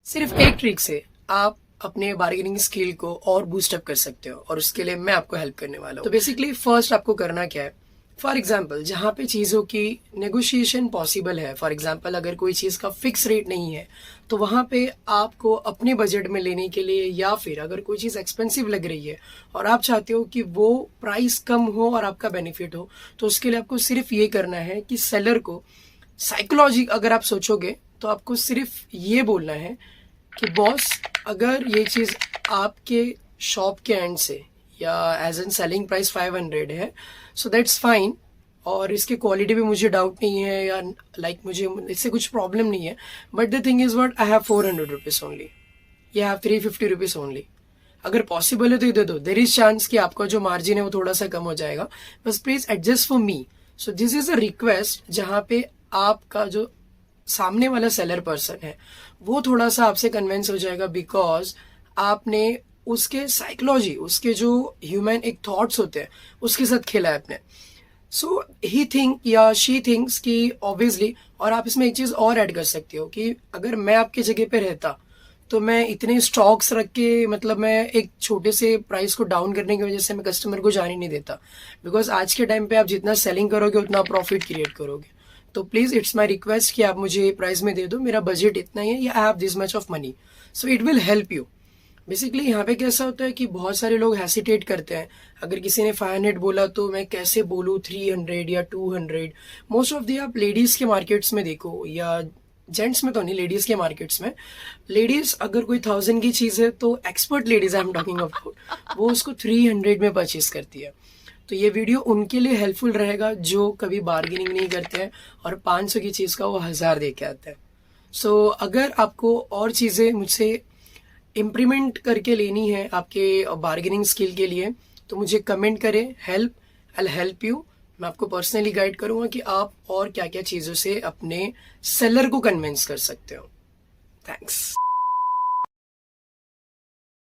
सिर्फ एक ट्रिक से आप अपने बार्गेनिंग स्किल को और बूस्ट अप कर सकते हो और उसके लिए मैं आपको हेल्प करने वाला हूँ। तो बेसिकली फर्स्ट आपको करना क्या है, फॉर एग्जाम्पल जहाँ पे चीज़ों की नेगोशिएशन पॉसिबल है, फॉर एग्जाम्पल अगर कोई चीज़ का फिक्स रेट नहीं है तो वहाँ पे आपको अपने बजट में लेने के लिए, या फिर अगर कोई चीज़ एक्सपेंसिव लग रही है और आप चाहते हो कि वो प्राइस कम हो और आपका बेनिफिट हो, तो उसके लिए आपको सिर्फ ये करना है कि सेलर को साइकोलॉजी, अगर आप सोचोगे तो आपको सिर्फ ये बोलना है कि बॉस, अगर ये चीज़ आपके शॉप के एंड से या एज एन सेलिंग प्राइस 500 है, सो दैट्स फाइन, और इसकी क्वालिटी भी मुझे डाउट नहीं है, या मुझे इससे कुछ प्रॉब्लम नहीं है, but the thing is what, I have 400 rupees only, you have 350 rupees only. अगर पॉसिबल है तो ये दे दो, देर इज चांस कि आपका जो मार्जिन है वो थोड़ा सा कम हो जाएगा, बस please adjust for me. So this is a request जहाँ पे आपका जो सामने वाला सेलर पर्सन है वो थोड़ा सा आपसे कन्विंस हो जाएगा, बिकॉज आपने उसके साइकोलॉजी, उसके जो ह्यूमन एक थॉट्स होते हैं उसके साथ खेला है आपने। सो ही थिंक या शी थिंक्स कि ऑब्वियसली, और आप इसमें एक चीज और ऐड कर सकते हो कि अगर मैं आपकी जगह पे रहता तो मैं इतने स्टॉक्स रख के, मतलब मैं एक छोटे से प्राइस को डाउन करने की वजह से मैं कस्टमर को जाने नहीं देता, बिकॉज आज के टाइम पे आप जितना सेलिंग करोगे उतना प्रॉफिट क्रिएट करोगे। तो प्लीज इट्स माई रिक्वेस्ट कि आप मुझे प्राइस में दे दो, मेरा बजट इतना ही है, या I have this much of money, so it will help you. Basically यहाँ पे कैसा होता है कि बहुत सारे लोग हेसिटेट करते हैं, अगर किसी ने 500 बोला तो मैं कैसे बोलूँ 300 या 200। मोस्ट ऑफ दी आप लेडीज के मार्केट्स में देखो, या जेंट्स में तो नहीं, लेडीज के मार्केट्स में, लेडीज अगर कोई 1000 की चीज है तो expert ladies I am talking about, वो उसको 300 में परचेज करती है। तो ये वीडियो उनके लिए हेल्पफुल रहेगा जो कभी बार्गेनिंग नहीं करते हैं और 500 की चीज का वो 1000 दे के आते हैं। सो अगर आपको और चीजें मुझसे इम्प्लीमेंट करके लेनी है आपके बार्गेनिंग स्किल के लिए, तो मुझे कमेंट करें, हेल्प, आई हेल्प यू। मैं आपको पर्सनली गाइड करूंगा कि आप और क्या क्या चीज़ों से अपने सेलर को कन्विंस कर सकते हो। थैंक्स।